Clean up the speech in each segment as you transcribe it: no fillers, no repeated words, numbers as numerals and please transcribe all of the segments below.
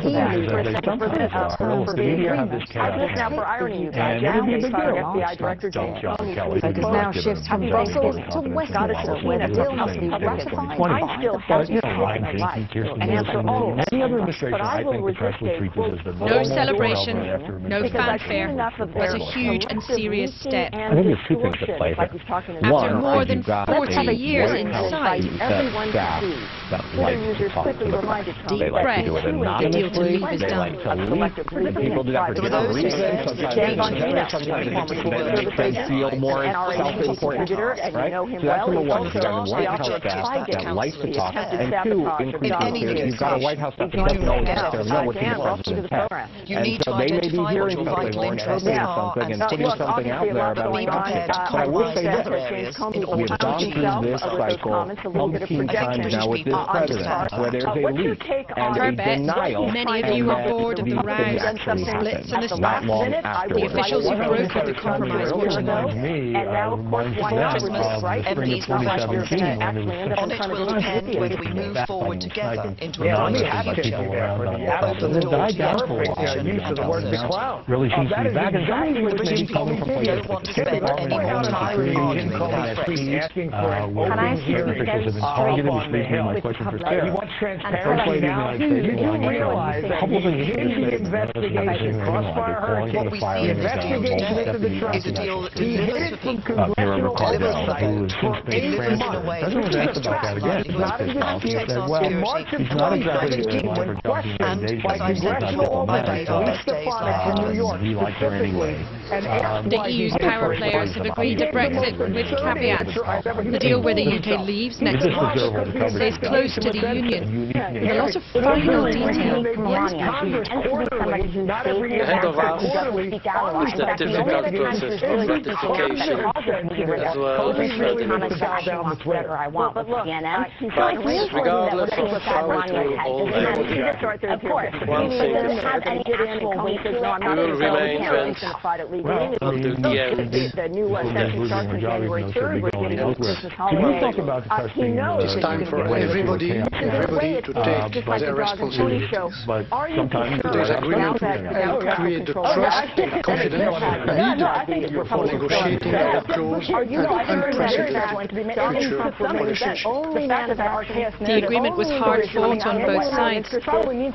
keenly for the media have this now for irony, you guys. FBI Director James Comey now shifts from Brussels to Westminster, where the deal must be ratified. I still have to my life and answer all. Any other administration, I think the press will treat this as the no celebration, no fanfare. That's a huge and serious step. I think there's two things at play here. After more than 40 years inside, deep breath, the deal to leave is done. People do that for different reasons. Sometimes they feel more self-important, right? So that's number one. You've got a White House staff that likes to talk, and two, you've got a White House staff that doesn't know what the president said. And so they may be hearing something or interpreting something and putting something out there about but I will say this, we've gone through this cycle umpteen times now with this president, where there's a leak and a denial. Many of you are bored of the rows, splits, and the not long after the officials who brokered the compromise watching on. And now, of course, MPs will watch your on it will depend whether we move forward together into a brighter future. Really seems to be back. We don't want to spend any more time arguing about Brexit. Can I ask you to get my question for Sarah. You want transparency now? Do you realize that the investigation, Crossfire Hurricane, what we see in this deal today is a deal that delivers for people, delivers for homes, delivers in a way that protects jobs, livelihoods, protects our security, and as I said before, my very best days lie ahead of us. The EU's power players have agreed to Brexit with caveats. The deal where the UK leaves next March stays close to the Union, with a lot of final detail. Ahead of us is the difficult process of ratification as well. But regardless of how it will all end, one thing is certain, we will remain friends until the end. It's time for everybody to take their responsibilities. There's agreement to create the trust and confidence needed for negotiating our close and unprecedented future relationship. The agreement was hard fought on both sides,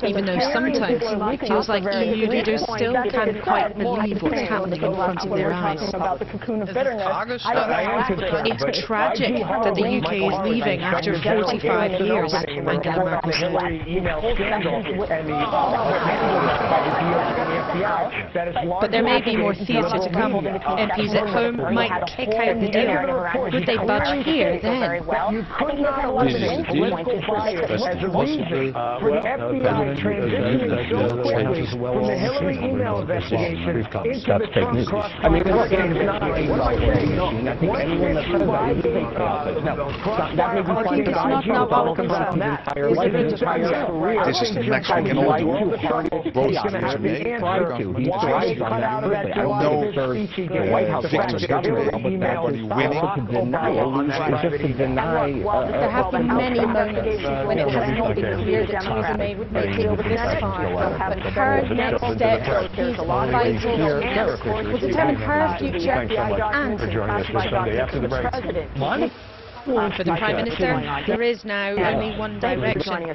even though sometimes it feels like EU leaders still can't quite believe what's happening in front of their eyes. It's tragic that the UK is leaving after 45 years, Angela Merkel said. But there may be more theatre to come. MPs at home might kick out the deal. Would they budge here then? You could not eliminate political bias as a reason for the FBI transitioning so quickly from the Hillary email investigation into the Trump crossfire. I mean, look, it's not a I think anyone that's said that would think that may be fine to buy entire life, his entire career. This is the maximum we can all do. Both sides are made prior to. He thrived on that completely. I don't know if the White House victims government with that winning to deny it. It's just to deny. There have been many moments when it has not been clear that Theresa May would make it this far. But her next step is vital. Will determine her future and for the Prime Minister, there is now only one direction.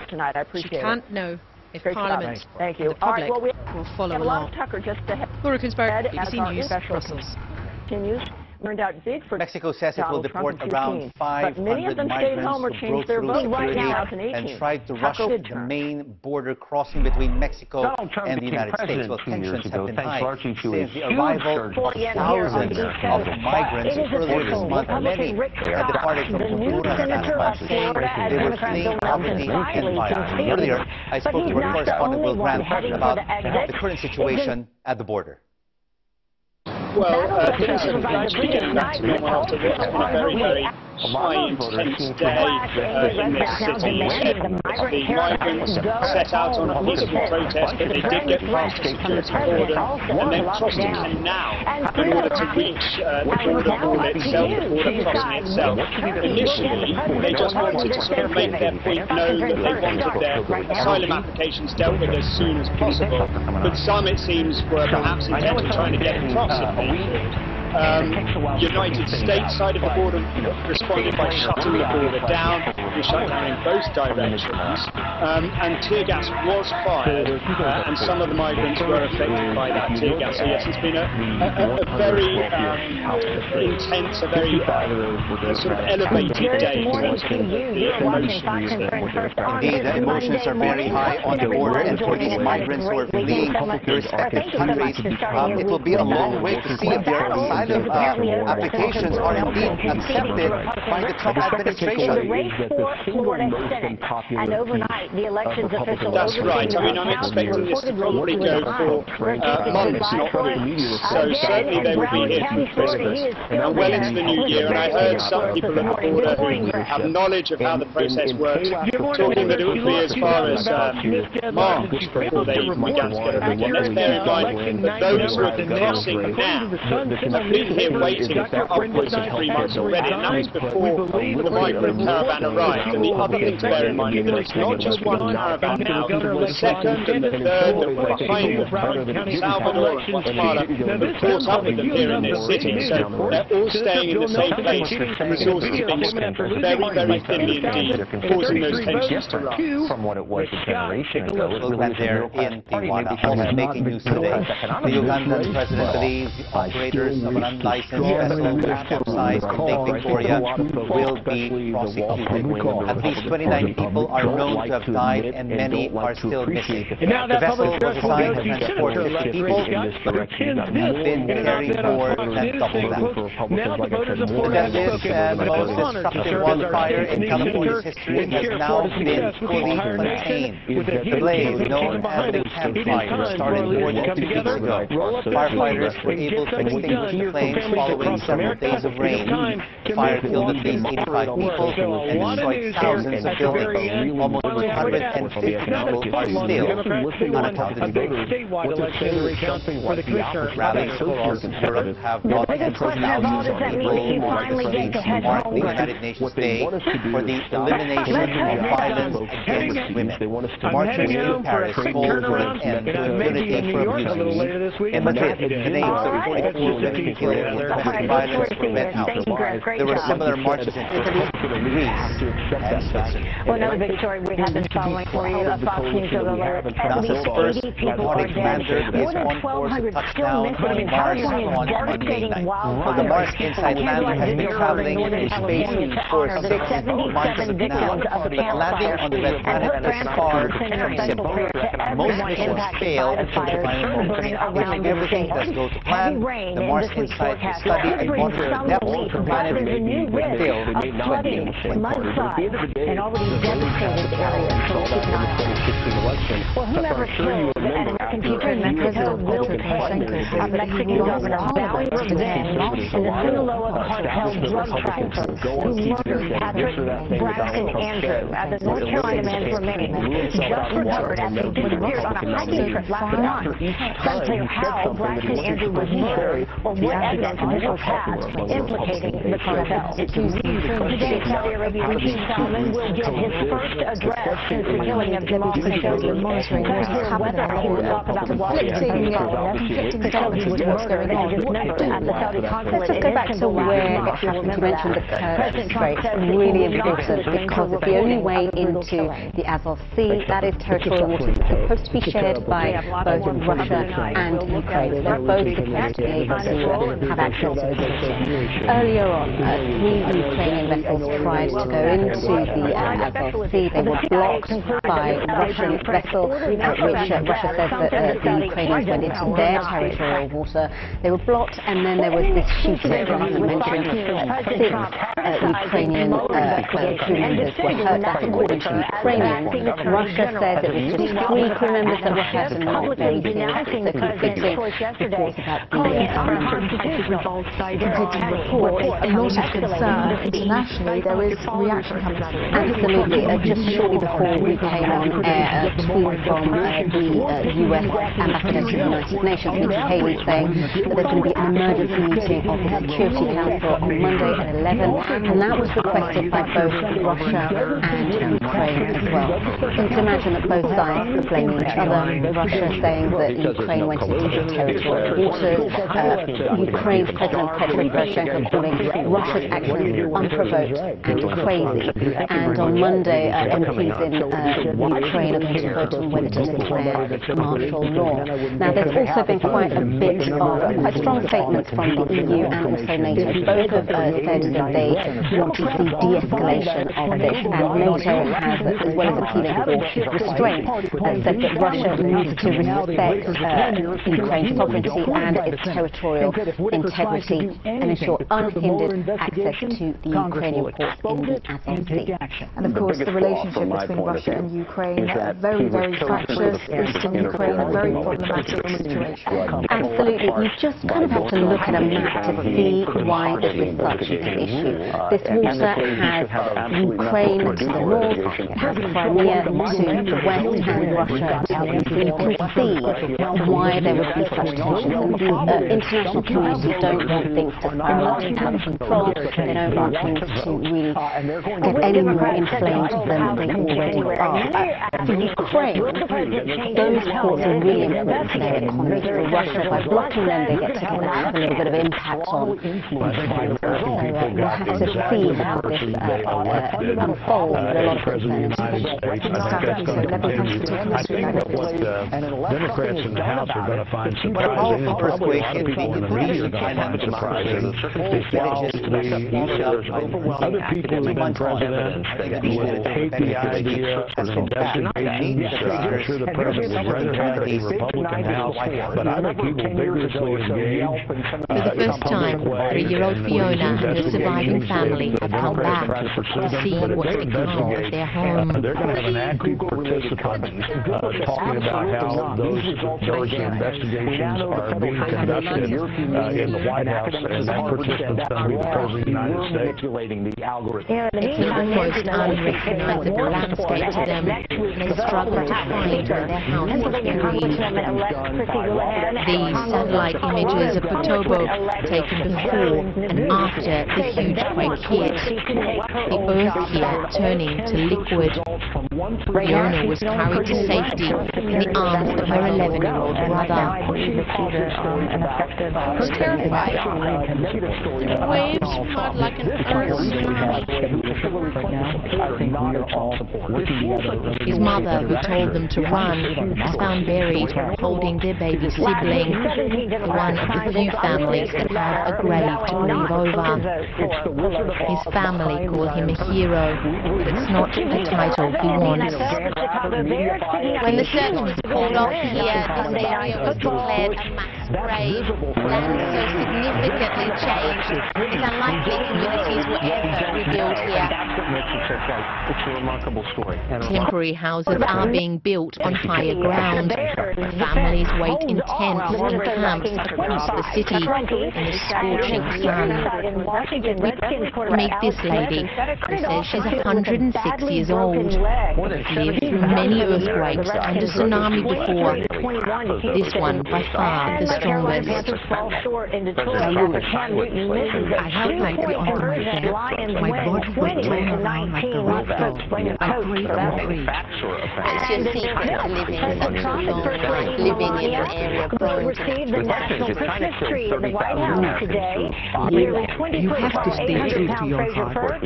She can't know if Parliament and the public will follow along. Laura Kunsberg, BBC News, Brussels. Turned out big for Mexico says it will deport around 500 migrants who broke through security and tried to rush the main border crossing between Mexico and the United States. Well, tensions have been high since the arrival of thousands of migrants earlier this month. Many departed from Honduras and Panama. They were fleeing poverty and violence. Earlier, I spoke to our correspondent Will Grant about the current situation at the border. Well, things have been getting back to normal after this very high-intense day in this city. The migrants set out on a peaceful protest, but they did get past a security cordon and then crossed a canal in order to reach the border wall itself, the border crossing itself. Initially, they just wanted to sort of make their point known that they wanted their asylum applications dealt with as soon as possible, but some, it seems, were perhaps intent on trying to get across if they could. United States side of the border responded by shutting the border down. We shut down in both directions, and tear gas was fired, and some of the migrants were affected by that tear gas. So yes, it's been a very intense, a very sort of elevated day in terms of the emotions. Indeed, the emotions are very high on the border, and for these migrants who are fleeing their respective countries, it will be a long wait to see if their asylum applications are indeed accepted by the Trump administration. And overnight, the elections official. That's right. I mean, I'm expecting this to probably go for months, not weeks. So certainly they will be here for Christmas and well into the new year. And I heard some people at the border who have knowledge of how the process works talking that it would be as far as March before they began to get everyone. Let's bear in mind that those who are crossing now have been here waiting for upwards of 3 months already, and that was before the migrant caravan arrived. And the other thing to bear in mind is that it's not just one caravan now. The second and the third that were behind them from Salvador and Guatemala have caught up with them here in this city. So they're all staying in the same place, and resources are being spent very, very thinly indeed, causing those tensions to rise. From what it was a generation ago. It went there in Tijuana, also making news today. The Ugandan president believes the operators of an unlicensed vessel capsized in Lake Victoria will be prosecuted. At least 29 people are known to have died and many are still missing. The vessel was assigned to transport 50 people, but it has been carrying more than double that. The deadliest and most destructive wildfire in California's history has now been fully contained. The blaze, known as the campfire, started more than 2 weeks ago. Firefighters were able to extinguish the flames following several days of rain. The fire killed at least 85 people and destroyed thousands of buildings. Almost 150 people are still unaccounted for. Rallies across Europe have brought tens of thousands of people to mark the United Nations Day for the elimination of violence against women. Marches in Paris called for an end to impunity for abuses. In Madrid, the names of 44 women killed in domestic violence were read out. There were similar marches in Italy, Greece, and Switzerland. Well, another big story we have been following for you, Fox News alert. At least 80 people are dead. More than 1,200 still missing in California's devastating wildfire. The Mars Inside Commander has been traveling in space for 6 months now, but landing on the red planet is far from simple. Most missions fail in the final moment. If everything does go to plan, the Mars Inside will study and monitor the depth of the planet, but still remain not able to and already devastated areas. So keep an eye on. Well, whomever killed an American teacher in Mexico will pay. Mexican governor vowing revenge in the Sinaloa cartel drug trafficker who murdered Patrick Braxton Andrew at the North Carolina man's remains just recovered after he disappeared on a hiking trip last month. It's unclear how Braxton Andrew was murdered or what evidence in his past implicating the cartel. Today, Saudi Arabia King Salman will give his first address since the killing of Jamal Khashoggi. Whether he will talk about the Washington Khashoggi was murdered on his number at the Saudi consulate in Istanbul last month. You mentioned the Kerch Strait. Really important because it's the only way into the Azov Sea. That is territorial waters. It's supposed to be shared by both Russia and Ukraine. They're both supposed to be able to have access to the sea. Earlier on, 3 Ukrainian vessels tried to go into the Azov Sea. They were blocked by Russian vessels, which Russia says that the Ukrainians went into their territory of water. They were blocked, and then there was this shooting, as you mentioned, 6 Ukrainian crew members were hurt. That's according to Ukrainians. Russia said that it was just 3 crew members that were hurt and not very seriously. So conflicting reports about the report a lot of concern internationally. There is reaction coming through. Absolutely. Just shortly before we came on air, a tweet from the US ambassador to the United Nations, Nikki Haley, saying that there's going to be an emergency meeting of the Security Council on Monday at 11, and that was requested by both Russia and Ukraine as well. You can imagine that both sides are blaming each other. Russia saying that Ukraine went into its territorial waters. Ukraine's President Petro Poroshenko calling Russia's actions unprovoked and crazy. And on Monday, MPs in Ukraine are going to vote on whether to declare martial law. Now, there's also been quite strong statements from the EU and also NATO. Both have said that they want to see de-escalation of this, and NATO has, as well as appealing for restraint, said that Russia needs to respect Ukraine's sovereignty and its territorial integrity and ensure unhindered access to the Ukrainian ports in the Azov Sea. And of course, the relationship between Russia and Ukraine, very, very fractious. Eastern Ukraine, a very problematic situation. Absolutely. You just kind of have to look at a map to see why this is such an issue. This water has Ukraine to the north, it has Crimea to the west, and Russia to the east. So you can see why there would be such tensions. And the international community don't want things to spiral out of control. They don't want things to really get any more inflamed than they already are. For Ukraine, those ports are really important to their economy. For Russia, by blocking them, they get to have a little bit of impact on influence. So we'll have to see how this unfolds with a lot of concern. Democrats in the House are going to find surprising, and probably a lot of people in the media are going to find surprising, while other people who have been president would hate the idea of investigations. I'm sure the president would rather have a Republican House, but I think he will vigorously engage. For the first time, 3-year-old Fiona and her surviving family have come back to see what's become of their home. They're going to have an active participant talking about how those investigations are being conducted in the White House, and that participant's going to be the President of the United States. It's an almost unrecognizable landscape to them. They struggle to find where their house is buried. These satellite images of Potobo taken before and after the huge quake hit. The earth here turning to liquid. Fiona was carried to safety in the arms of her 11-year-old brother. Who's terrified. Waves mud like an earth tsunami. His mother, who told them to run, was found buried, holding their baby sibling, one of the few families that have a grave to grieve over. His family call him a hero, but it's not a title he wants. When the search was called off here, this area was declared a mass grave. Land so significantly changed, it's unlikely communities were ever rebuilt here. It's a remarkable story. Temporary houses are being built on higher ground. Families wait in tents and camps across the city in the scorching sun. We meet this lady who says she's 106 years old. Lived through many earthquakes and a tsunami before. This one by far the strongest. I held my feet on my bed. My body would turn around like a rock doll. I breathed and breathed. It's your secret to living such a long life, living in an area prone to You have to stay true to your heart.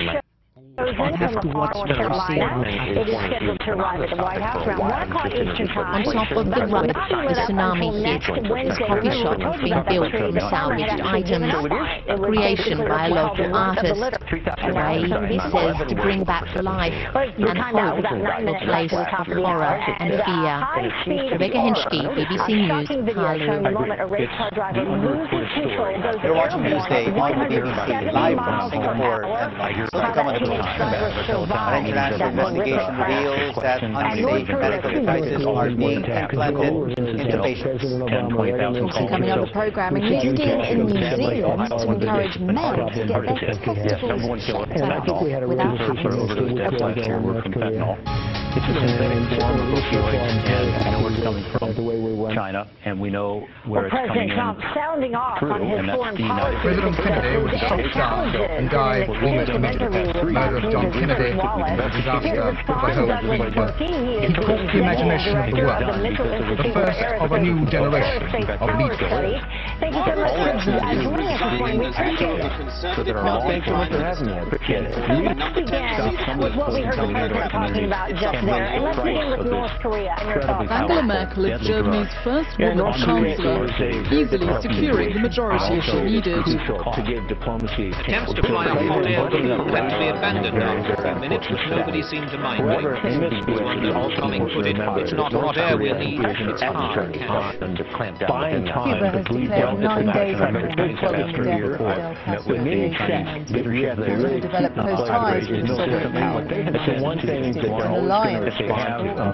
Rosen from North Carolina. It is scheduled to arrive at the White House around 1 o'clock Eastern Time. On top of the run, the tsunami hit. A coffee shop has been built from salvaged items, a creation by a local artist, a way, he says, to bring back to life and hope the place of horror and fear. Rebecca Henschke, BBC News, Harlow. You're watching Newsday on the BBC, live from Singapore, and still to come on the news. An international investigation reveals that unsafe medical devices are being implanted into patients. Also coming on the programme, a new scheme in New Zealand to encourage men to get their testicles checked out without having to see a doctor. It's a synthetic form of opioid, and we know where it's coming from, China, and we know where it's coming in through, and that's the United States. President Kennedy was shot and died almost immediately. The murder of John Kennedy was a disaster for the whole region. He caught the imagination of the world, the first of a new generation of leaders. Thank you so much for joining us this morning. We appreciate it. Thanks so much for having me. I appreciate it. Let's begin with what we heard the president talking about just there. And let's begin with North Korea and your thoughts. Angela Merkel is Germany's first woman chancellor, easily securing the majority she needed. To give diplomacy Attempts to fly off hot air balloon had to be abandoned after a few minutes, which nobody seemed to mind. One colleague put it, it's not hot air we need, it's hard cash. Cuba has declared 9 days of mourning following the death of Fidel Castro's to develop close ties with the Soviet powers. An alliance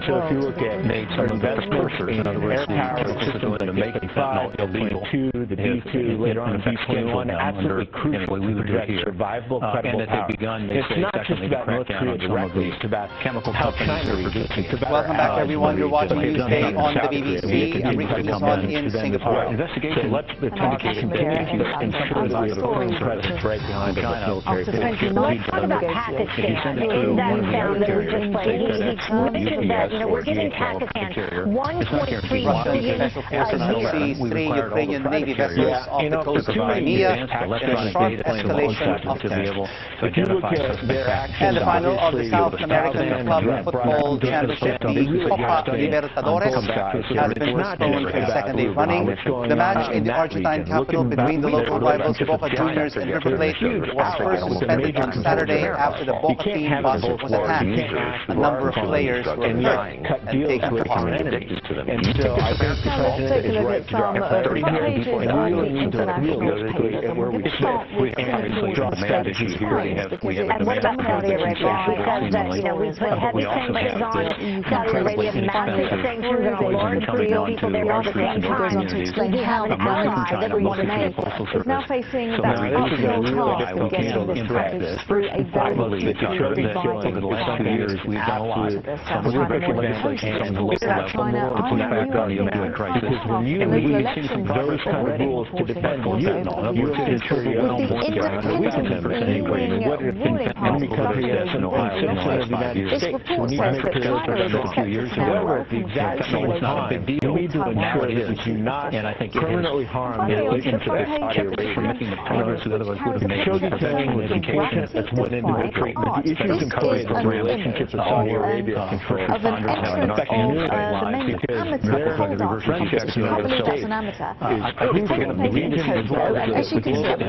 So if you look at some investments in air power systems to make fentanyl illegal, the B2, later on the B21, absolutely crucial to protect survivable, credible power. It's not just about North Korea directly, it's about how China resisting. Welcome back, everyone. You're watching Newsday on the BBC. I'm Rick on in Singapore. Investigation, let's the communication continue to ensure that we have a firm presence right behind China. Let's talk about Pakistan. That sound that we just played. He mentioned that, we're giving Pakistan 1.3 billion sees 3 Ukrainian Navy vessels off the coast of Crimea in a sharp escalation of tensions. And the final of the South American Club Football Championship, the Copa Libertadores, has been postponed for the second day running. The match in the Argentine capital between the local rivals Boca Juniors and River Plate was first suspended on Saturday after the Boca team bus was attacked. A number of players were hurt and taken to hospital. And so I think the president is right to drop the pages on the international page. Where we sit, we obviously draw strategies here. And what about Saudi Arabia? Because that, we've had heavy sanctions on Saudi Arabia, massive sanctions on a large group of people there at the same time. We have an ally that we want to make. Is now facing that uphill task of getting this package through a very divided over the last 2 years, we've done a lot. Because when you see those kind of rules to defend you, you're ensure you don't want to weaken them anyway. What if enemy country has an Ohio in the last 5 years? We need to make sure that a few years ago, the exact same time, we need to ensure that you not permanently harm the relationship with Saudi Arabia. Making the progress that otherwise would have made. Shogi killing was important. That's went into the treatment. The issues in Kuwait from relationships with Saudi Arabia and first responders have an affecting new lives because their friendships in the States is crucial in the region as well as the global.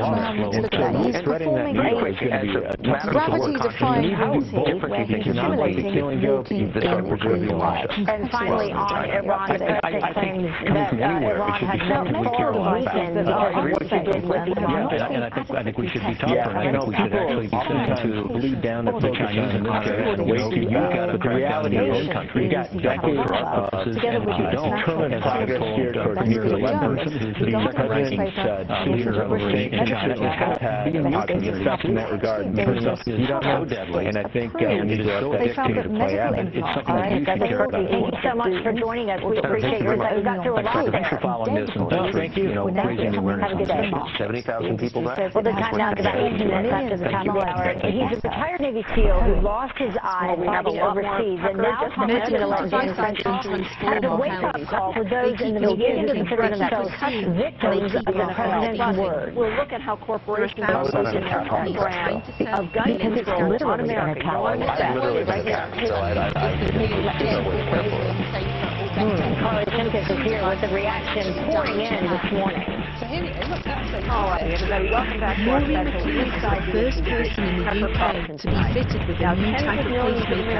Spreading that news is going to be a gravity-defying policy where he's accumulating walking in green light. And finally, on Iran, the president claims that Iran has been fully weakened because what they did with Iran. And I think we should be tougher. I think we should actually be sent to bleed down the Chinese in this case. But the reality is, you got decades of offices, and if you don't permanent progress here towards near 11%, the president said leader of the state in China has had effect in that regard. You don't know deadly, and I think we need to let that dictate to play out. It's something that you should care about. Thank you so much for joining us. We appreciate your insight. We got through a lot there. Thanks for following this and thank you. Raising the awareness on 70,000 people died. Well, the time now is about 8 minutes after the top of the hour. He's a retired Navy SEAL who lost his eye fighting over a wake-up call for those in the media who consider themselves victims of the president's words. We'll look at how corporations are using their brand of gun control on America. You want to right now. Carly Simkus is here with the reaction pouring in this morning. All right, everybody, welcome back to our special Inside the first person in the UK to be fitted with a new type of pacemaker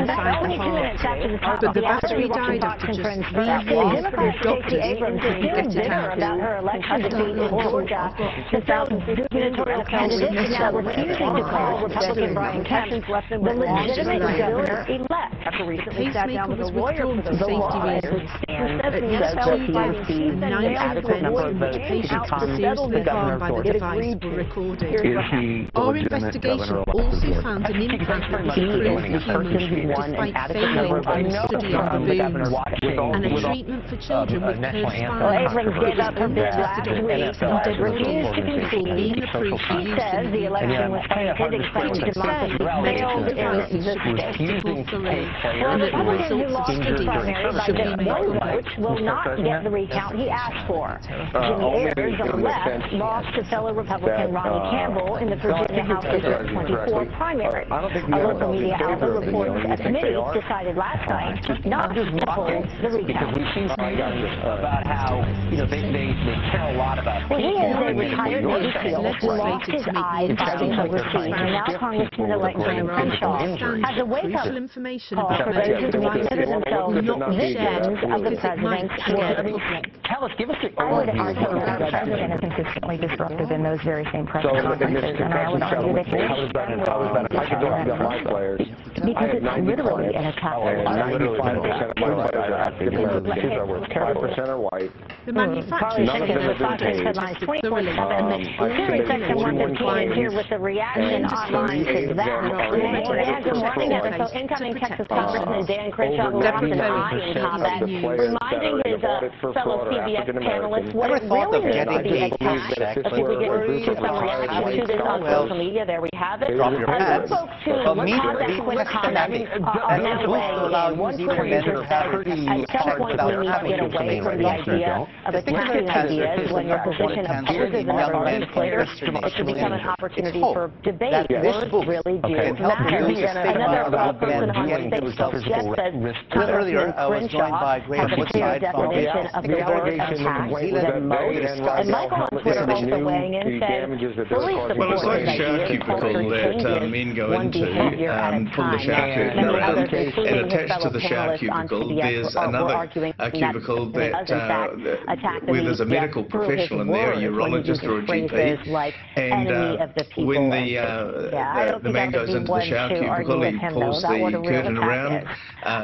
that sits inside the heart. But the battery died after just 3 years with doctors couldn't get it out. About her election defeat in Georgia, the South's gubernatorial candidate is now refusing to call Republican Brian Kemp the legitimate governor-elect after recently sat down with a lawyer for the safety reasons and says the NFL is fighting teeth and nails to avoid being patients were seriously harmed by the device were recorded. Our investigation also found an implant that was approved for humans despite failing in a study on baboons, and a treatment for children with curved spines that was untested on pigs and did refuse to concede being approved for use in the election was tainted, explaining democracy failed in the statistical survey, and that the results of studies should be made public. Will not get the recount he asked for. Jimmy Ayers on the left lost to fellow Republican Ronnie Campbell in the Virginia House District 24 primary. A local media outlet reports a committee decided last night not to hold the recount. We've seen some about how, they care a lot about well, he is a retired Navy SEAL who lost his eyes fighting overseas, and now Congressman-elect Graham Crenshaw has a wake-up call for those who consider themselves victims of the president's words. Tell us, give us the I would argue that our president is consistently disruptive in those very same press conferences, and I would argue that his because it's literally an attack. 95% of my players are African-American. 5% are white. The manufacturers None of them are headlines 24/7. Series Section 115 is here with the reaction online to that. And good morning, episode incoming Texas Congressman Dan Crenshaw, who lost an eye in combat, reminding his fellow CBS panelists what it really means to be attacked. Let's see if we get some reaction to this on social media. There we have it. And some folks who contact with comments are now weighing in. One Twitter user says, at some point we need to get away from the idea of attacking ideas when your position opposes another legislator. It should become an opportunity for debate. Words really do matter. Another person on Facebook just says earlier I was joined by Graham Woodside from the word attack than most. And Michael on Twitter also weighing in said, fully supports it's like a shower cubicle that men go into from the shower curtain, and attached to the shower cubicle there's another cubicle that where there's a medical professional in there, a urologist or a GP, and when the man goes into the shower cubicle, he pulls the curtain around,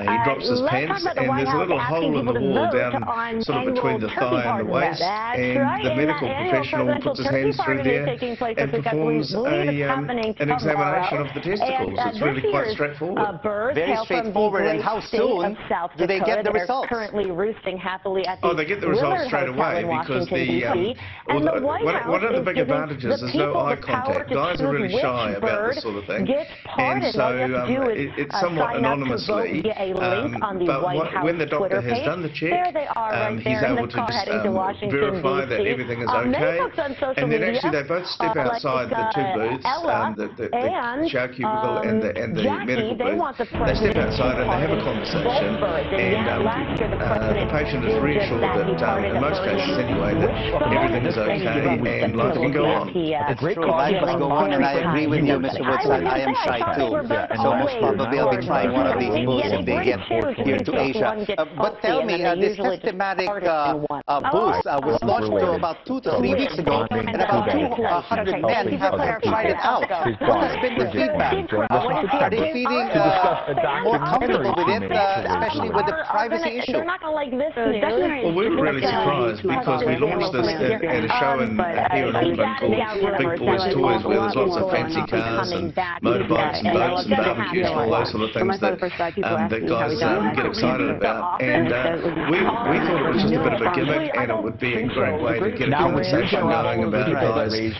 he drops his pants, and there's a little hole in the wall down sort of between the thigh and the waist, and the medical professional puts his hands through there and performs an examination of the testicles. It's really quite straightforward. Very straightforward. And how soon do they get the results? Currently roosting happily at the they get the results straight away because one of the big advantages is no eye contact. Guys are really shy about this sort of thing, and so it's somewhat anonymously. But when the doctor has done the check, he's able to just verify that everything is okay, and then actually they both step outside the two booths, the shower cubicle and the medical booth. They step outside and they have a conversation, and the patient is reassured that, in most cases anyway, that everything is okay and life can go on. It's true, life can go on, and I agree with you, Mr. Woodside. I am shy too, so most probably I'll be trying one of these booths if they get here to Asia. But tell me, this systematic booth was launched about 2 to 3 weeks ago, and about 200 men have tried it out. What has been the feedback? Are they feeling more comfortable with it, especially with the privacy issue? Well, we were really surprised because we launched this at a show here in Auckland called Big Boys Toys, where there's lots of fancy cars and motorbikes and boats and barbecues and all those sort of things that guys get excited about. And we thought it was just a bit of a gimmick, and it would be a great way to get a conversation going about guys. It is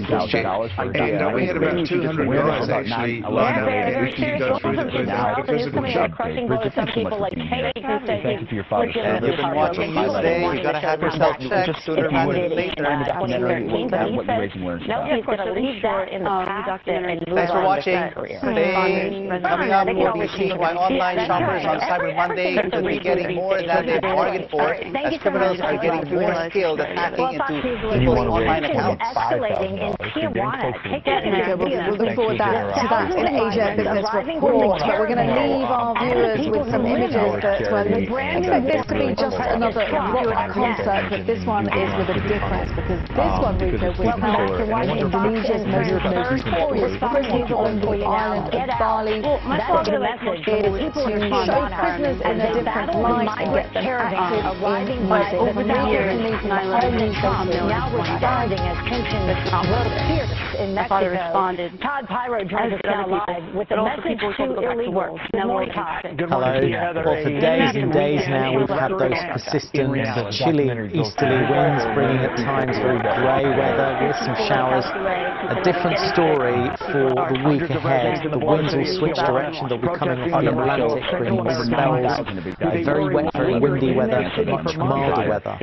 bullshit. And we had about 200 guys actually line up there to go through the booth for physical check. You've been watching Newsday, you gotta have yourself checked sooner rather than later. Thanks for watching. Today, coming up, we'll be seeing why online shoppers on Cyber Monday could be getting more than they bargained for, as criminals are getting more skilled at hacking into people's online accounts. We'll look forward to that in Asia Business Report, but we're going to leave our viewers with some images that expect this to be just another rock concert, but this one is with a difference, because this one, Rita, was held in Indonesia's most notorious prison on the island of Bali. That's the message is to show prisoners in a different light and get them active in music. Over the years, now responding as tensions grow fierce in Mexico. Todd Pyro joins us now live with a message to illegals. Hello. Well, for days and days now, we've had those persistent, chilly, easterly winds, bringing at times very grey weather with some showers. A different story for the week ahead. The winds will switch direction. They'll be coming off the Atlantic, bringing spells of very wet, very windy weather, but much milder weather.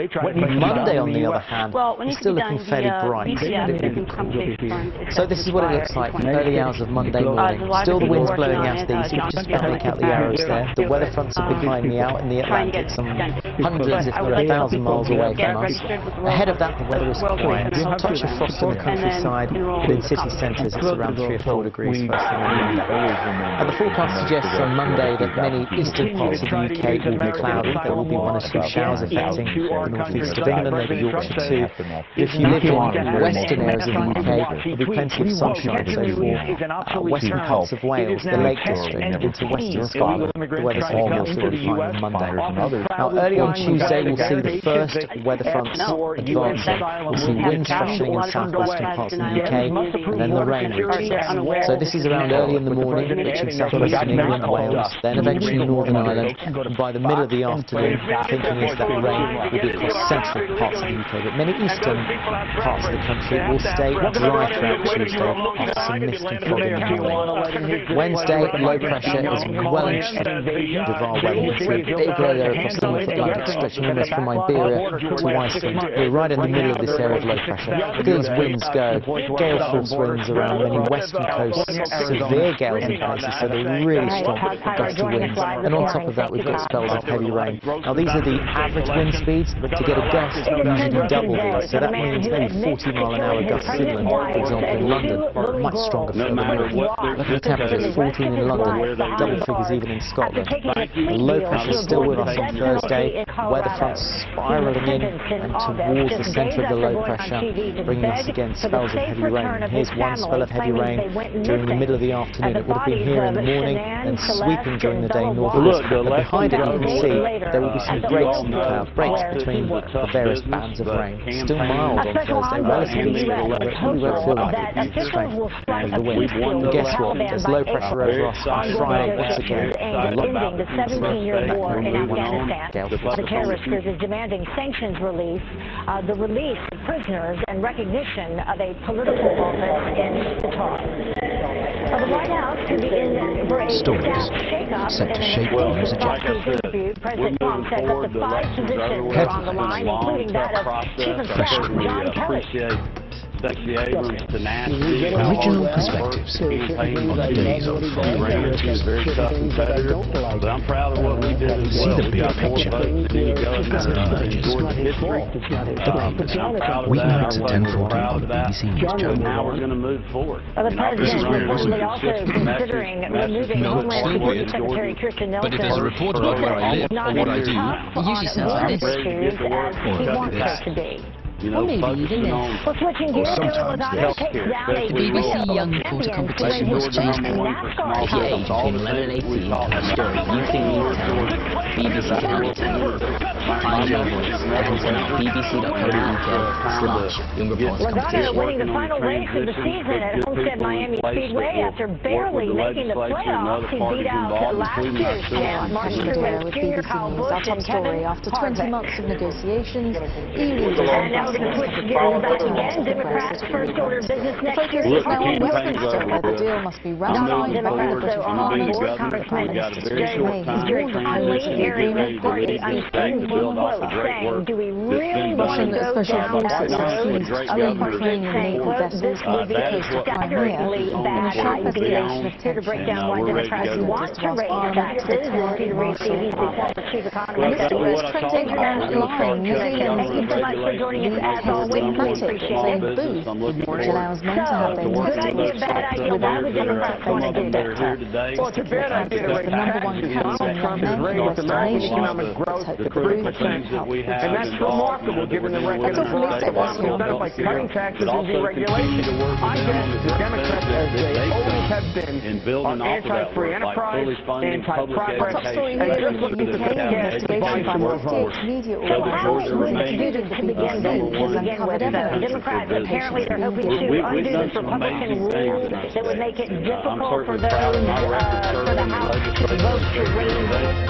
Monday, on the other hand, is still looking fairly bright. So this is what it looks like in the early hours of Monday morning. Still the winds blowing out of the east. You can just about make out the arrows there. The weather fronts are behind me out in the Atlantic, some hundreds, if not 1,000 miles away from us. Ahead of that, the weather is quiet. Some touch of frost in the countryside, but in city centres it's around 3 or 4 degrees first thing on Monday. The forecast suggests on Monday that many eastern parts of the UK will be cloudy. There will be 1 or 2 showers affecting the northeast of England, maybe Yorkshire too. If you live in western areas of the UK, there will be plenty of sunshine. So for western parts of Wales, the Lake District, into western Scotland, the weather's forecast will be fine on Monday. Now, early on Tuesday, we'll see the first weather fronts advancing. We'll see winds freshening in southwestern parts of the UK, and then the rain reaches us. So this is around early in the morning, reaching southwestern England, Wales, then eventually Northern Ireland. And by the middle of the afternoon, thinking is that rain will be across central parts of the UK, but many eastern parts of the country will stay dry throughout Tuesday after some mist and fog in the morning. Wednesday, low pressure is well entrenched with our weather. You can see a big low there across the North Atlantic, stretching almost from Iberia to Iceland. We're right in the middle of this area of low pressure. These winds go, gale force winds around many western coasts, severe gales in places, so they're really strong gusty winds. And on top of that, we've got spells of heavy rain. Now these are the average wind speeds. To get a gust, usually double these. So that means maybe 40-mile-an-hour gusts inland, for example, in London, much stronger further north. Look at the temperatures, 14 in London, double figures even in Scotland. The low pressure is still with us on Thursday. Weather fronts spiralling in and towards the centre of the low pressure, bringing us again spells of heavy rain. Here's one spell of heavy rain during the middle of the afternoon. It would have been here in the morning and sweeping during the day northwards. But behind it, you can see there will be some breaks in the cloud, breaks between the various bands of rain. Still mild on Thursday, relatively still, but it really won't feel like it because of the strength of the wind. And guess what? There's low pressure over us on Friday once again. The 17-year war in Afghanistan. The terrorist group is demanding sanctions relief, the release of prisoners, and recognition of a political office in Qatar. The White House could be in for a shake-up set to shape the news agenda. President Trump says up to 5 positions are on the line, including that of Chief of Staff John Kelly. Original perspectives on the days of but I'm proud of what we did as well. See the bigger picture as it emerges. Weeknights at 10:40 on the BBC News Channel. Now we're going to move forward. The president reportedly also considering removing Homeland Security Secretary Kirsten Nelson. But if there's a report about where I live or what I do, it usually sounds like this. He wants her to be. Well, maybe even this. Well, switching gears, The BBC Young Reporter competition was changed to PA between 11 and 18 and a story you think you tell. BBC can only tell you. Logano winning the final race of the season at Homestead Miami Speedway after barely making the playoffs. He beat out last year's champ Martin Truex Jr., Kyle Busch, and Kevin After 20 months of negotiations, EU and now we're going to switch gears back again. Democrats' first order of business next year is now on Westminster, where the deal must be ratified by the British Parliament. Congressman Jerry May has very kindly airing his party unstable quote, saying, do we really want to go down that road of Ukraine saying, quote, this would be a staggeringly bad idea. Here to break down why Democrats want to raise taxes is Peter Reed, he's the former chief economist. Trending online, New Zealand's Thank you so much for joining us as always. We appreciate it. Which allows men to have their Good idea, bad idea. Why would Democrats want to do that? Well, it's a bad idea to raise taxes. Donald Trump is raising American economic growth to 3%. And that's remarkable given the record of done by cutting taxes and deregulation. I guess the Democrats, as they always have been, are anti-free enterprise, anti-progress, and just looking to cast divide the world forward. So how is it to begin with? Democrats apparently are hoping to undo this Republican rule that would make it difficult for those for the House to vote to raise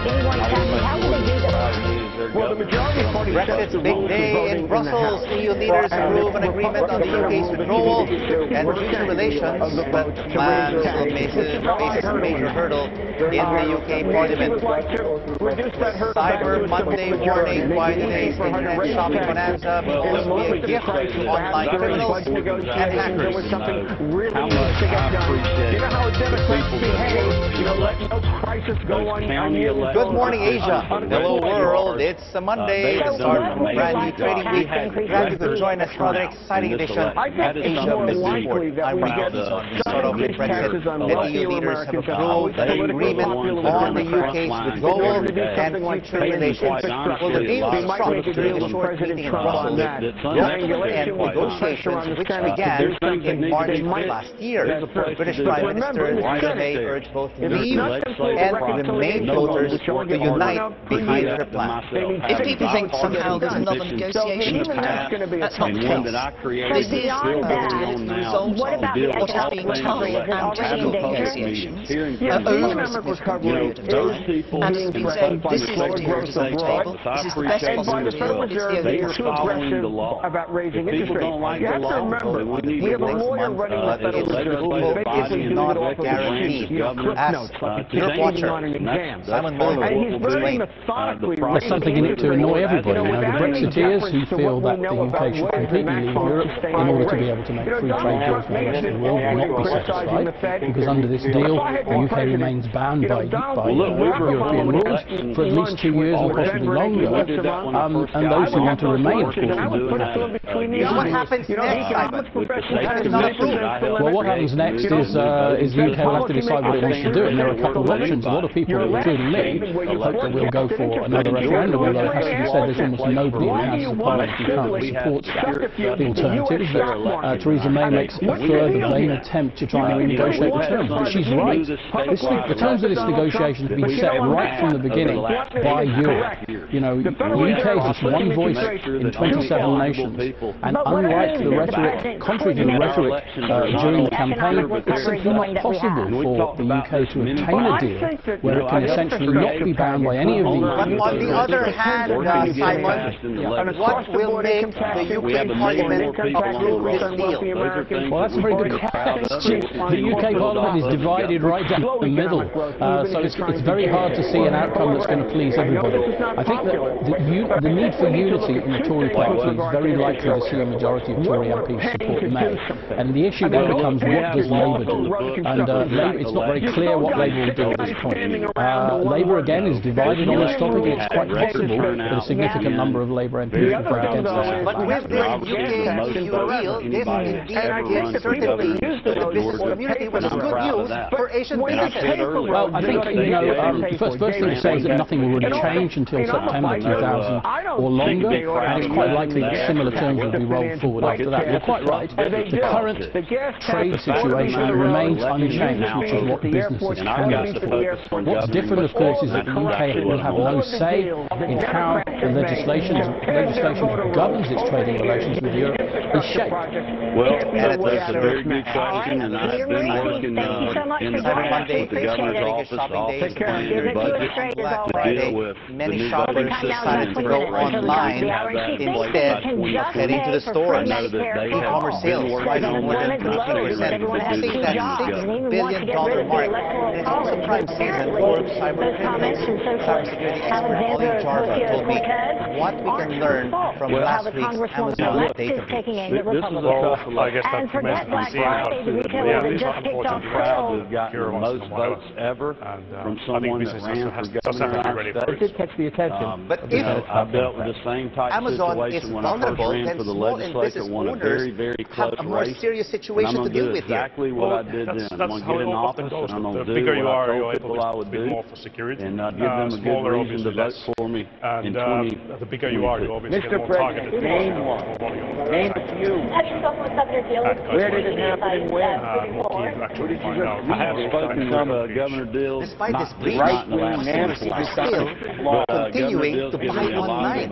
anyone taxes. How would they do that? Well, the majority party Brexit's big day in Brussels. EU leaders approve an agreement on the UK's withdrawal and future relations, but plans will face a major hurdle in the UK Parliament. Cyber Monday warning, why today's internet shopping bonanza will be a gift to online criminals and hackers. How much I appreciate You know how Democrats behave, you know, let no crisis go on. Good morning, Asia. Hello, world. It's a Monday, the start of a brand new trading week. Glad you could join us for another exciting edition of Asia Business Report. I'm proud to start off with Brexit. The EU leaders have approved an agreement on the UK's withdrawal and future relations. Well, the deal was struck during a short meeting in Brussels. And negotiations, which began in March last year. British Prime Minister Theresa May urged both Leave and Remain voters to unite behind her plan. If people think somehow there's another negotiation path, that's not the case. This is the result of what is being tied and technical negotiations over a significant period of time. And it's been said, this is the deal to the table, this is the best possible deal, it's the only possible. About raising interest rates. You have to remember, we have a lawyer running the federal reserve basically doing it off of guaranteed. Europe Watcher, Simon Muller, and he's very methodically. There's something in it to annoy everybody. You know, the Brexiteers who feel that the UK should completely leave Europe in order to be able to make free trade deals with the rest of the world will not be satisfied, because under this deal the UK remains bound by European rules for at least 2 years or possibly longer, and those who want to remain, of course, what happens next, Simon? Well, what happens next is the UK will have to decide what it wants to do, and there are a couple of options. A lot of people, including me, hope that we'll go for another referendum, although it has to be said there's almost nobody in the House of Parliament who currently supports that. The alternative is that Theresa May makes a further vain attempt to try and renegotiate the terms. But she's right. The terms of this negotiation have been set right from the beginning by Europe. You know, the UK is just one voice in 27 nations, and unlike the rhetoric, contrary to the rhetoric during the campaign, it's simply not possible for the UK to obtain a deal where it can essentially not be bound by any of the But on the other hand, Simon, what will make the UK Parliament approve this deal? Well, that's a very good question. The UK Parliament is divided right down the middle, so it's very hard to see an outcome that's going to please everybody. I think that the need for unity in the Tory party is very likely to see a majority of Tory MPs support May. And the issue then becomes, what does Labour do? And it's not very clear what Labour will do at this point. Labour, again, is divided on this topic, and it's quite possible that a significant number of Labour MPs will vote against this. But with this UK deal, this indeed gives certainty to the community was good news for Asian businesses. Well, I think, the first thing to say is that nothing will really change until September 2000 or longer, and it's quite likely that similar terms will be rolled forward after that. You're quite right. The current trade situation remains unchanged, which is what businesses can ask for. What's different, of course, is that the UK will have no say in how the legislation that governs its trading relations with Europe is shaped. Well, that's a very good question, and I've been working in the past with the governor's office, Office of Planning and Budget, to deal with the new voting system and to go online instead of heading to the stores. E-commerce sales rise more than 50%. We're seeing that $6 billion mark. And it's also prime season for cyber criminals. Cybersecurity expert Ollie Jarva told me what we can learn from last week's Amazon database. This is a tough election. And forget Black Friday, the retailer that just kicked off sales. We've gotten the most votes ever from someone that ran for governor. It did catch the attention. But if I've dealt with the same type of situation when I first ran for the legislature, won a very, very close a more race. serious situation to deal with here. Exactly what I did then. I'm going to get in office, and I'm going to do what I told people I would do, and give them a good reason to vote for me in 2022. The bigger you are, you obviously Mr. President, name one. Name a few. Have you spoken with Governor Deal? Where did it happen? When? I have spoken to Governor Deal. Despite this breach, right-wing is still continuing to buy online.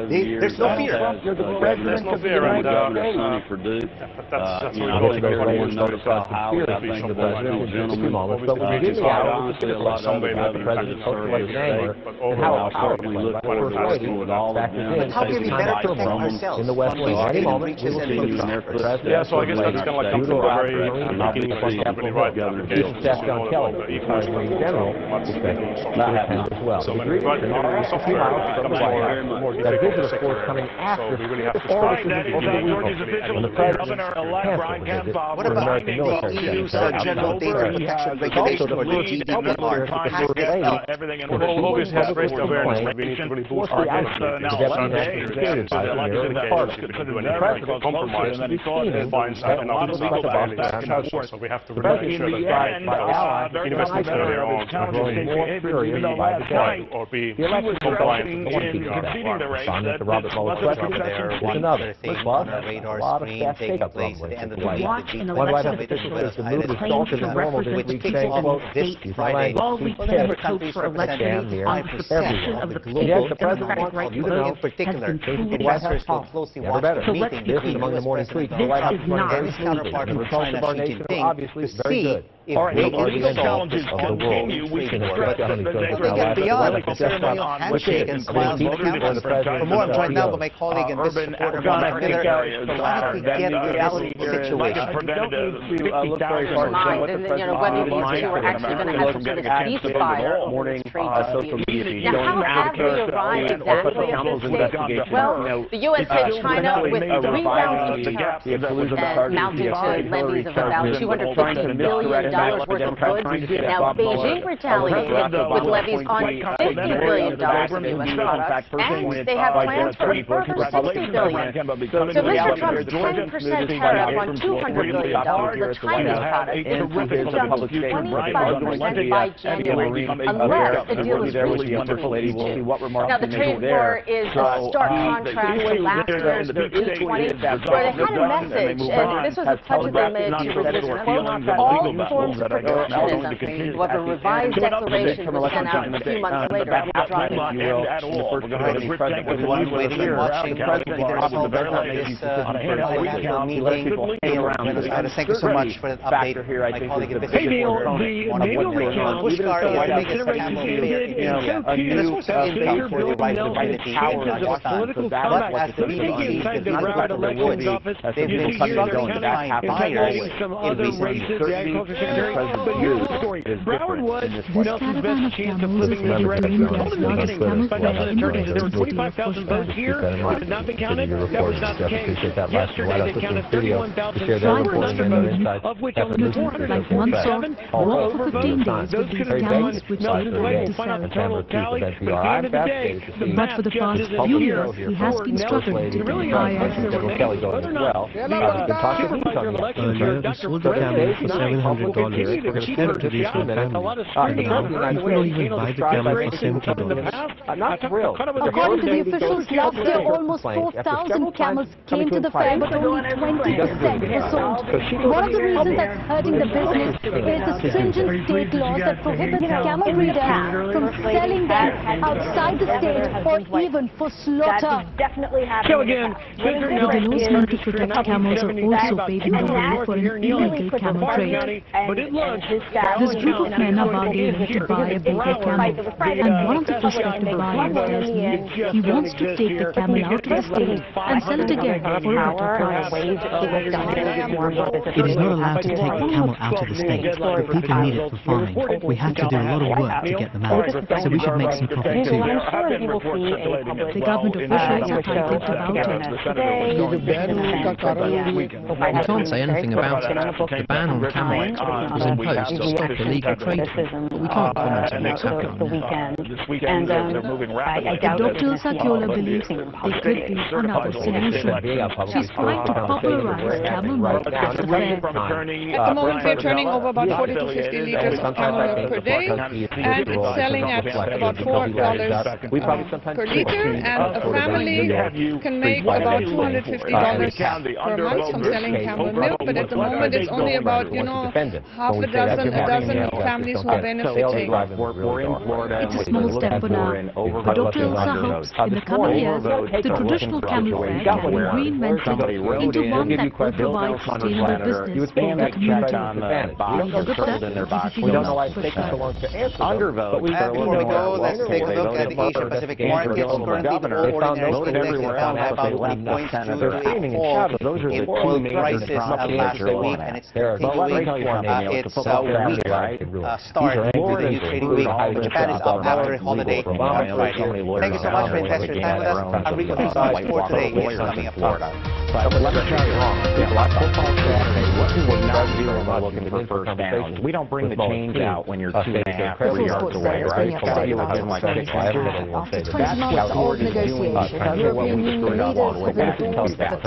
There's no fear. You're the president of the United States. I think everyone knows how highly I think of that gentleman. Honestly, a lot of other presidents serve this state, and I certainly look forward to working with all of them. But how can we better protect ourselves in the West Wing? Any moment, we will see yeah, so I guess that's kind of like coming from a very beginning of really right application. John Kelly, the Attorney General, not happening as well. So many software becomes more that difficult. business force coming after. So we really have to start When the president what about the EU's General Data Protection Regulation, or GDPR, has this everything in order? Well, obviously has raised awareness. We need to really boost our compromise so we have to really make sure that investments that are on or be compliant the Robert Mueller question is another. On our radar screen taking place at the end of the week. One White House official says the mood is salted as normal this week, saying, quote, this Friday, whatever countries represent damn near everyone. Of the Yes, the president wants you to know, in particular, investors will closely watch the meeting between among the morning tweets. The White House is running very smoothly. The results of our nation are obviously very good. If the challenges continue, we can stretch them. They get beyond the ceremonial handshake and smiles on the campus. For more, I'm joined now by my colleague and business reporter, Mona Miller. How did we get to this situation? Whether these two are actually going to have some sort of ceasefire over this trade dispute. Now, how have we arrived exactly at this stage? Well, the U.S. hit China with 3 rounds of tariffs amounting to levies of about $250 billion worth of goods. Now, Beijing retaliated with levies on $50 billion of U.S. products, and they have plans for a further $60 billion. So Mr. Trump's 10% tariff on $200 billion of Chinese products is jumped to 25% by January, unless the deal is reached between the two. Now, the trade war is a stark contrast to last year's G20, where they had a message, and this was a pledge they made to resist, quote, all forms of protectionism. Was a revised declaration was sent out a few months later after dropping Thank you so much for that update. My colleague at Business Reporter, one of what Pushkar is the biggest camel player in India. It is also income for the right to unity in Pakistan. But as the BBCs, the people of the woods, they've been struggling to find buyers in recent years. But here's the story. Broward was Nelson's best chance of flipping the threat. There were 25,000 votes here that had not been counted. That was not the case. Yesterday, they counted 31,700 votes, of which only 447 were overvotes. Those could have gone Nelson's way. We'll find out the total tally. But at the end of the day, the math just isn't here. He has been struggling to really defy whether or not supervisor elections here, Dr. President will continue to keep her to a lot of scrutiny on her and the way she handled the strike rate in the past. I'm not thrilled. According to the officials, last year almost 4,000 camels came to the fair, but only 20% were sold. One of the reasons that's hurting the business is the stringent state laws that prohibit camel breeders from selling them outside the state or even for slaughter. So again, The laws meant to protect camels are also paving the way for an illegal camel trade. but at lunch, This group of men are bargaining to buy a bigger camel, and one of the prospective buyers tells me he wants to take the camel out of the state and sell it again for a better price. It is not allowed to take the camel out of the state. The people need it for farming. We have to do a lot of work to get them out, so we should make some profit too. The government officials are tight-lipped about it. We can't say anything about it. The ban on camel export was imposed to stop illegal trade, but we can't comment on what's happening now. Dr. Sakiola believes there could be another solution. She's trying to popularize camel milk at the fair. At the moment, we're turning over about 40 to 50 liters of camel milk per day, and it's selling at about $4 per liter, and a family can make about $250 per month from selling camel milk, but at the moment it's only about, half a dozen families who are benefiting. It's a small step for now, but Dr. Ilsa hopes in the coming years the traditional camel fair can be reinvented into one that will provide sustainable business for the community. We don't know why it's taking so long to answer. Undervote. Before we go, let's take a look at the Asia-Pacific markets. Currently, the ordinary index is down by about 1.2 to a fall in oil prices last week, and it's continuing its weak start with the new trading week. Japan is up after a holiday on Friday. Thank you so much for investing your time with us. Our recap news for today is coming up. But let me tell you wrong. Football Saturday, we're not zero looking for first downs. We don't bring the chains out when you're 2.5, 3 yards away, right? Hawaii would give like 6 yards. That's how Florida is doing what we screwed up on. We're back to tell that.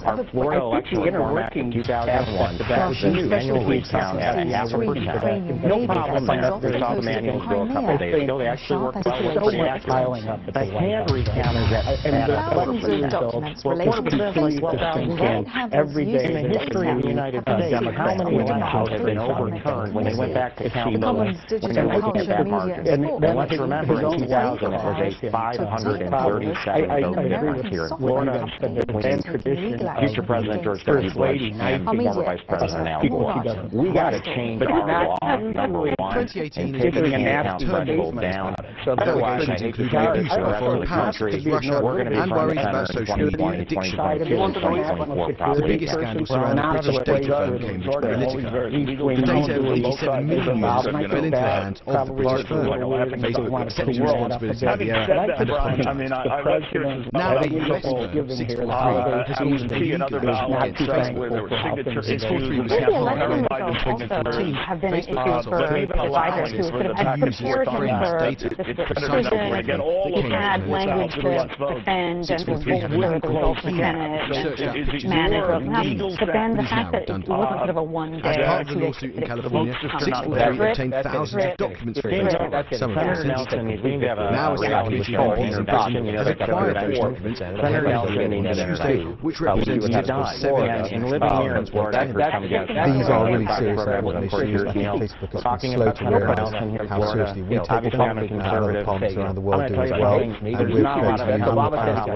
Our Florida election reform act in 2001, the new annual lead count at 0.5%. No problem there. There's all the manuals go a couple days ago. They actually work well with pretty accurately. The hand recount is at every day in the history of the United States. How many elections have been overturned when they went back to count votes when they were looking at that margin? And let's remember, in 2000, it was a 537 vote difference here in Florida. Future President George W. Bush and former Vice President Al Gore. We got to change our law, number one, and taking the count threshold down. Otherwise, I hate to say this, the rest of the country, we're going to be front and center in 2020, 2022, 2024, probably. The biggest scandal surrounding the British data firm Cambridge Analytica. The data of 87 million users fell into the hands of the British firm. Facebook accepted responsibility for the error and apologized. Now a US firm, 643, has launched a legal action against Facebook. 643 was held on Facebook advisors who sort of users friends' data for cyber that language to defend and the results of but then the fact that it wasn't sort of a one-day. As part of the lawsuit in California, 643 obtained thousands of documents for Facebook, some of them sensitive. Now it's likely to MPs in prison has acquired those documents and have on Tuesday, which represents an additional 7 hours. These are really serious important issues. I think Facebook is slow to realise how seriously we take the topic and how other parties around the world do as well. And we're going to use the powers that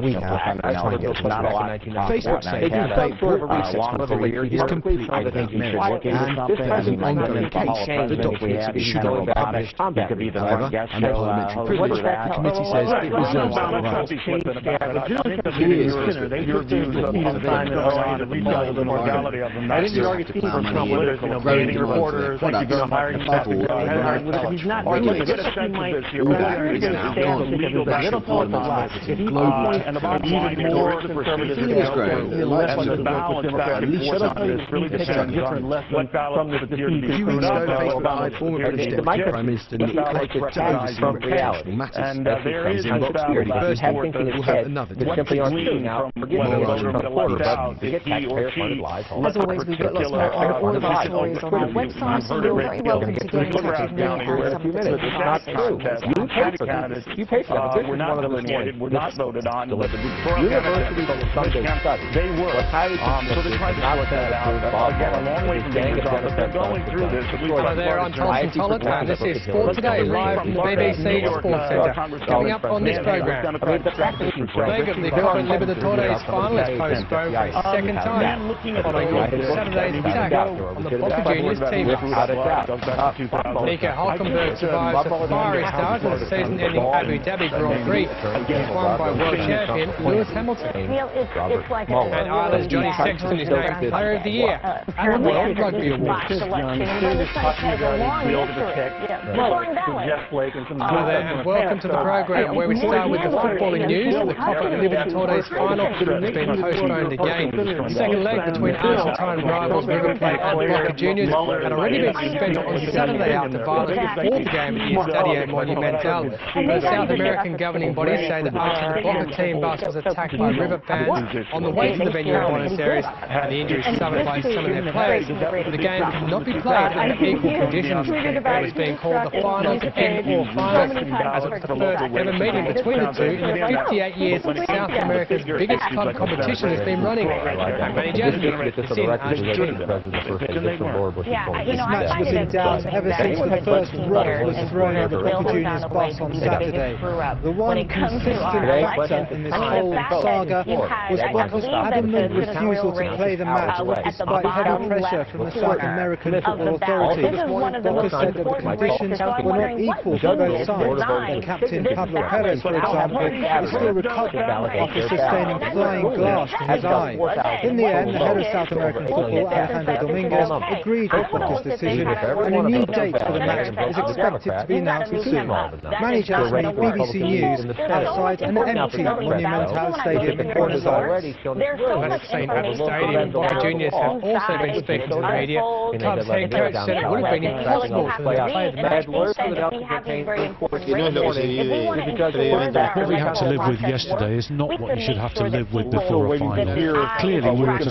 we have to try and get as much of it. Facebook said that for a research company is completely unmerit, and as an ongoing case, the documents should not be published. However, under parliamentary privilege, the committee says it reserves that right. Here's your views on the mortality of them. I think you already seen from Trump, outstanding reporter. Thank you for hiring He's not really good at sense of this here. And the bottom line is the procedure and the balance back and forth on this really depends on what balance appears to be screwed up. Prime Minister Nick Clegg to oversee international matters. And there is a First we'll have another debate. As always, we've got lots more on all of our stories on our website, so you're very welcome to get in touch with me and some of the team. That's not that. You pay for them. We're not eliminated. We're not voted on. Universities on Sunday study. They were. So they tried to sort that out. Again, a long way from getting it done, but they're going through this. Hello there, I'm Jonathan Tollett, and this is Sport Today, live from the BBC Sports Centre. Coming up on this programme, leg of the Copa Libertadores final is postponed for a second time, following Saturday's attack on the Boca Juniors team. Nico Hülkenberg survives the fiery start of the season-ending Abu Dhabi Grand Prix. He's won by world champion Lewis Hamilton. And Ireland's Johnny Sexton is named Player of the Year at the World Rugby Awards. Hello there, and welcome to the programme where we start with the footballing news. The Copa Libertadores final has been postponed again. The second leg between Argentine rivals River Plate and Boca Juniors had already been suspended on Saturday after violence before the game at the Estadio Monumental. The South American governing bodies say that after the Boca team bus was attacked by River fans on the way to the venue in Buenos Aires and the injuries suffered by some of their players, the game could not be played under equal conditions. It was being called the finals and all finals, as it was the first ever meeting between the two in the 58 years since South America's biggest club competition has been running. And many gentlemen, it's in Argentina. This match was in doubt ever since the first rock was thrown at the Boca Juniors bus on Saturday. The one consistent factor in this whole saga was Boca's adamant refusal to play the match despite heavy pressure from the South American football authorities. Boca said that the conditions were not equal for both sides. Their captain Pablo Perez, for example, is still recovering after sustaining flying glass to his eye. In the end, the head of South American football, Alejandro Dominguez, agreed with Boca's decision, and a new date for the match is expected to be announced soon. Manage asked me BBC News outside an empty Monumental Stadium in Buenos Aires. At St. Anne's Stadium, Boca Juniors have also been speaking to the media. Club's head coach said it would have been impossible for them to play the match. What we had to live with yesterday is not what you should have to live with before a final. Clearly, we were to